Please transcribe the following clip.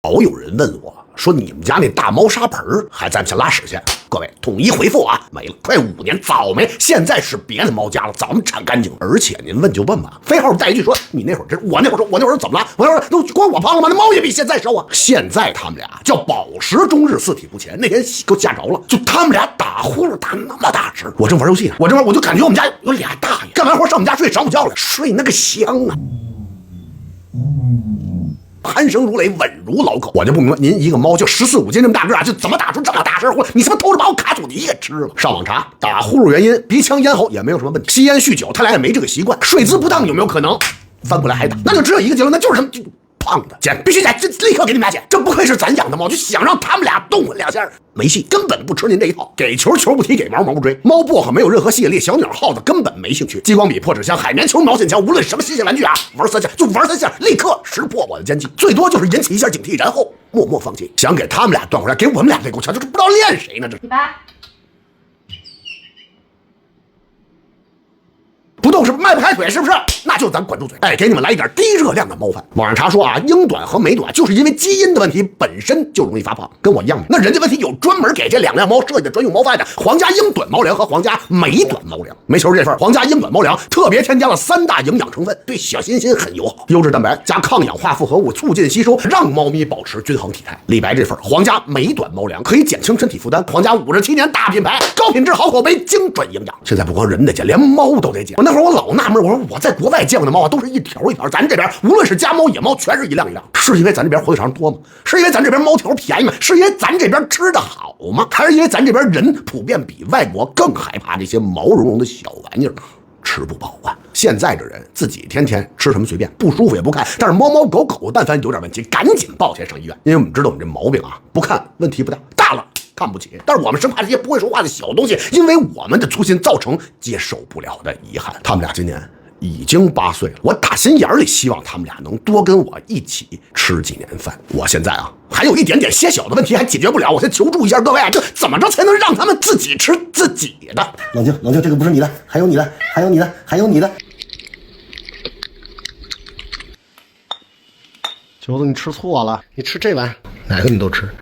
老有人问我说：“你们家那大猫砂盆还在不在拉屎去？”各位统一回复啊，没了，快5年，早没，现在是别的猫家了，早们铲干净。而且您问就问吧，非后带一句说：“你那会儿这，我那会儿怎么了？我那会儿都光我胖了吗？那猫也比现在瘦啊。”现在他们俩叫饱食终日，四体不前。那天给我吓着了，就他们俩打呼噜打那么大声，我正玩游戏呢，我就感觉我们家有俩大爷干完活上我们家睡，上午觉了，睡那个香啊。鼾声如雷，稳如牢口。我就不明白，您一个猫就14、15斤这么大个啊，就怎么打出这么大声呼？你是不是偷着把我卡祖笛给吃了？上网查，打呼噜原因，鼻腔咽喉也没有什么问题，吸烟酗酒他俩也没这个习惯，睡姿不当有没有可能？翻过来还打，那就只有一个结论，那就是什么？胖的剪，必须剪，这立刻给你们俩剪。这不愧是咱养的猫，就想让他们俩动混2下，没戏，根本不吃您这一套。给球球不踢，给毛毛不追。猫薄荷没有任何吸引力，小鸟耗子根本没兴趣。激光笔、破纸箱、海绵球、毛线枪，无论什么新鲜玩具啊，玩3下就玩3下，立刻识破我的奸计。最多就是引起一下警惕，然后默默放弃。想给他们俩断回来，给我们俩这够呛，就是不知道练谁呢。这100。不动是迈不开腿，是不是？那就咱管住嘴。哎，给你们来一点低热量的猫饭。网上查说啊，英短和美短就是因为基因的问题，本身就容易发胖，跟我一样的。那人家问题有专门给这2辆猫设计的专用猫饭的，皇家英短猫粮和皇家美短猫粮。没球这份皇家英短猫粮特别添加了3大营养成分，对小心心很友好，优质蛋白加抗氧化复合物，促进吸收，让猫咪保持均衡体态。李白这份皇家美短猫粮可以减轻身体负担，皇家57年大品牌，高品质好口碑，精准营养。现在不光人得减，连猫都得减。那会儿我老纳闷，我说我在国外见过的猫啊，都是一条一条，咱这边无论是家猫野猫，全是一辆一辆。是因为咱这边火腿肠多吗？是因为咱这边猫条便宜吗？是因为咱这边吃的好吗？还是因为咱这边人普遍比外国更害怕这些毛茸茸的小玩意儿？吃不饱啊！现在这人自己天天吃什么随便，不舒服也不看，但是猫猫狗狗但凡有点问题，赶紧抱去上医院，因为我们知道我们这毛病啊，不看问题不大，大了看不起。但是我们生怕这些不会说话的小东西，因为我们的粗心造成接受不了的遗憾。他们俩今年已经8岁了，我打心眼里希望他们俩能多跟我一起吃几年饭。我现在啊，还有一点点些小的问题还解决不了，我先求助一下各位啊，这怎么着才能让他们自己吃自己的？冷静，冷静，这个不是你的，还有你的，还有你的，还有你的。球子，你吃错了，你吃这碗，哪个你都吃。